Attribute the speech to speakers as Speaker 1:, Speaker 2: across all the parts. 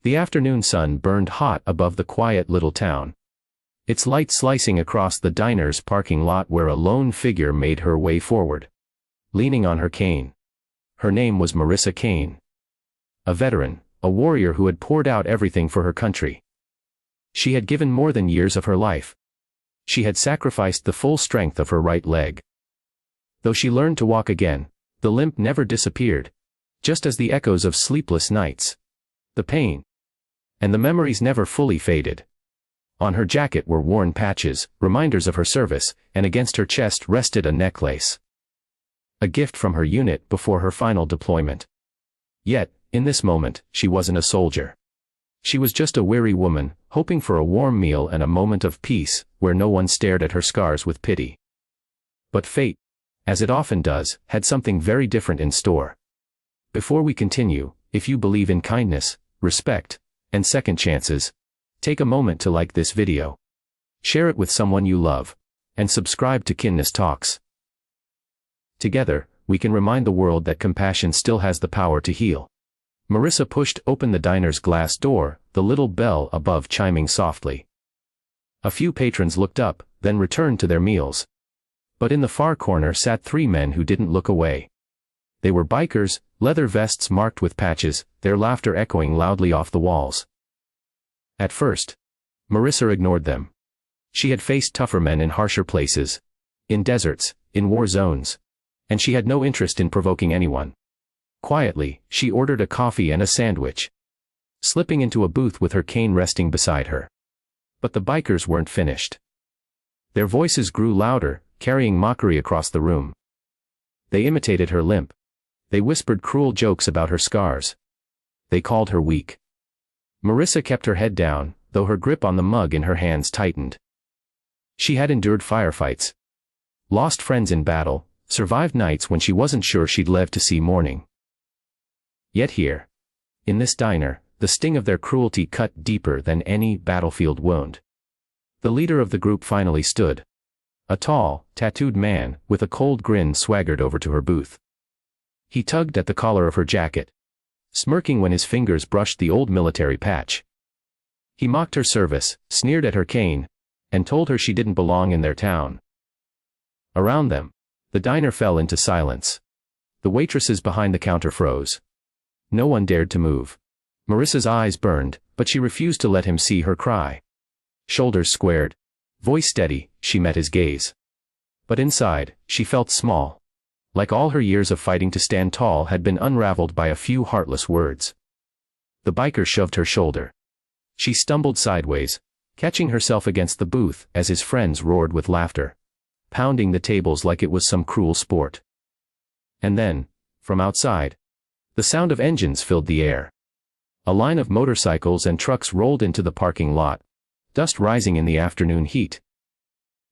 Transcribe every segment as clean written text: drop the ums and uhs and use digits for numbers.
Speaker 1: The afternoon sun burned hot above the quiet little town, its light slicing across the diner's parking lot where a lone figure made her way forward, leaning on her cane. Her name was Marissa Kane. A veteran, a warrior who had poured out everything for her country. She had given more than years of her life. She had sacrificed the full strength of her right leg. Though she learned to walk again, the limp never disappeared, just as the echoes of sleepless nights, the pain, and the memories never fully faded. On her jacket were worn patches, reminders of her service, and against her chest rested a necklace. A gift from her unit before her final deployment. Yet, in this moment, she wasn't a soldier. She was just a weary woman, hoping for a warm meal and a moment of peace, where no one stared at her scars with pity. But fate, as it often does, had something very different in store. Before we continue, if you believe in kindness, respect, and second chances, take a moment to like this video. Share it with someone you love, and subscribe to Kindness Talks. Together, we can remind the world that compassion still has the power to heal. Marissa pushed open the diner's glass door, the little bell above chiming softly. A few patrons looked up, then returned to their meals. But in the far corner sat three men who didn't look away. They were bikers, leather vests marked with patches, their laughter echoing loudly off the walls. At first, Marissa ignored them. She had faced tougher men in harsher places, in deserts, in war zones, and she had no interest in provoking anyone. Quietly, she ordered a coffee and a sandwich, slipping into a booth with her cane resting beside her. But the bikers weren't finished. Their voices grew louder, carrying mockery across the room. They imitated her limp. They whispered cruel jokes about her scars. They called her weak. Marissa kept her head down, though her grip on the mug in her hands tightened. She had endured firefights, lost friends in battle, survived nights when she wasn't sure she'd live to see morning. Yet here, in this diner, the sting of their cruelty cut deeper than any battlefield wound. The leader of the group finally stood. A tall, tattooed man, with a cold grin swaggered over to her booth. He tugged at the collar of her jacket, smirking when his fingers brushed the old military patch. He mocked her service, sneered at her cane, and told her she didn't belong in their town. Around them, the diner fell into silence. The waitresses behind the counter froze. No one dared to move. Marissa's eyes burned, but she refused to let him see her cry. Shoulders squared, voice steady, she met his gaze. But inside, she felt small. Like all her years of fighting to stand tall had been unraveled by a few heartless words. The biker shoved her shoulder. She stumbled sideways, catching herself against the booth as his friends roared with laughter, pounding the tables like it was some cruel sport. And then, from outside, the sound of engines filled the air. A line of motorcycles and trucks rolled into the parking lot, dust rising in the afternoon heat.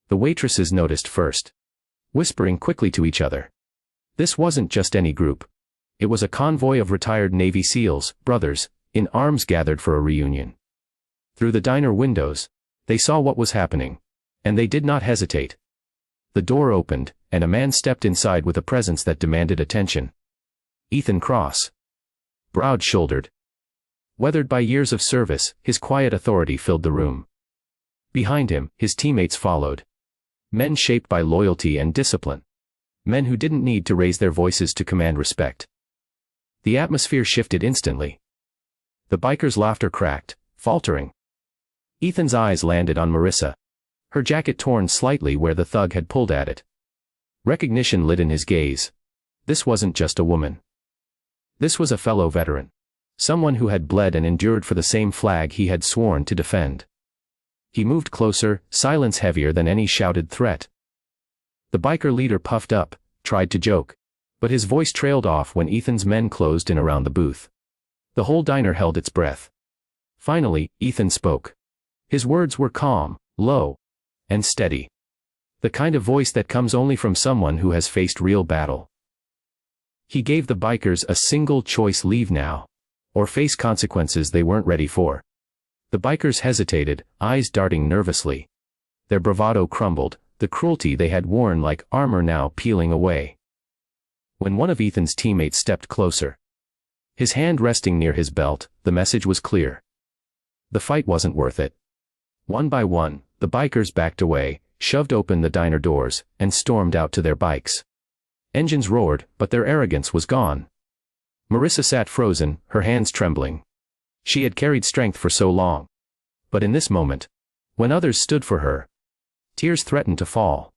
Speaker 1: The waitresses noticed first, whispering quickly to each other. This wasn't just any group. It was a convoy of retired Navy SEALs, brothers, in arms gathered for a reunion. Through the diner windows, they saw what was happening, and they did not hesitate. The door opened, and a man stepped inside with a presence that demanded attention. Ethan Cross. Broad-shouldered, weathered by years of service, his quiet authority filled the room. Behind him, his teammates followed. Men shaped by loyalty and discipline. Men who didn't need to raise their voices to command respect. The atmosphere shifted instantly. The biker's laughter cracked, faltering. Ethan's eyes landed on Marissa, her jacket torn slightly where the thug had pulled at it. Recognition lit in his gaze. This wasn't just a woman. This was a fellow veteran. Someone who had bled and endured for the same flag he had sworn to defend. He moved closer, silence heavier than any shouted threat. The biker leader puffed up, tried to joke, but his voice trailed off when Ethan's men closed in around the booth. The whole diner held its breath. Finally, Ethan spoke. His words were calm, low, and steady. The kind of voice that comes only from someone who has faced real battle. He gave the bikers a single choice: leave now, or face consequences they weren't ready for. The bikers hesitated, eyes darting nervously. Their bravado crumbled, the cruelty they had worn like armor now peeling away. When one of Ethan's teammates stepped closer, His hand resting near his belt, the message was clear. The fight wasn't worth it. One by one, the bikers backed away, shoved open the diner doors, and stormed out to their bikes. Engines roared, but their arrogance was gone. Marissa sat frozen, her hands trembling. She had carried strength for so long. But in this moment, when others stood for her, tears threatened to fall.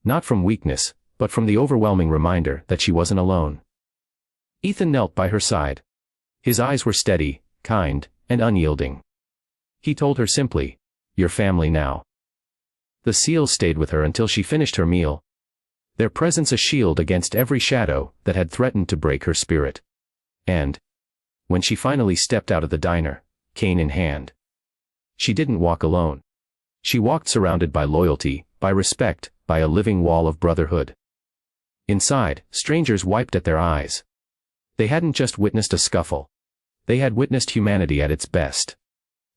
Speaker 1: Not from weakness, but from the overwhelming reminder that she wasn't alone. Ethan knelt by her side. His eyes were steady, kind, and unyielding. He told her simply, "You're family now." The SEALs stayed with her until she finished her meal, their presence a shield against every shadow that had threatened to break her spirit. And when she finally stepped out of the diner, cane in hand, she didn't walk alone. She walked surrounded by loyalty, by respect, by a living wall of brotherhood. Inside, strangers wiped at their eyes. They hadn't just witnessed a scuffle. They had witnessed humanity at its best.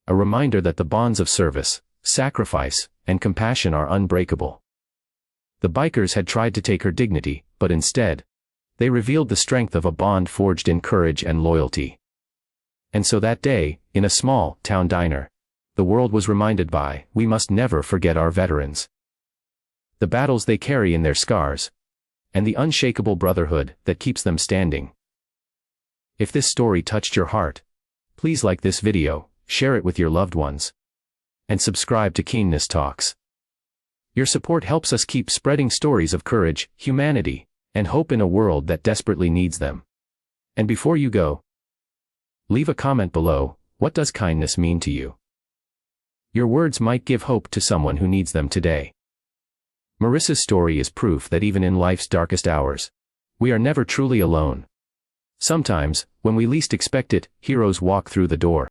Speaker 1: A reminder that the bonds of service, sacrifice, and compassion are unbreakable. The bikers had tried to take her dignity, but instead, they revealed the strength of a bond forged in courage and loyalty. And so that day, in a small, town diner, the world was reminded by, we must never forget our veterans. The battles they carry in their scars, and the unshakable brotherhood that keeps them standing. If this story touched your heart, please like this video, share it with your loved ones, and subscribe to Keenness Talks. Your support helps us keep spreading stories of courage, humanity, and hope in a world that desperately needs them. And before you go, leave a comment below. What does kindness mean to you? Your words might give hope to someone who needs them today. Marissa's story is proof that even in life's darkest hours, we are never truly alone. Sometimes, when we least expect it, heroes walk through the door.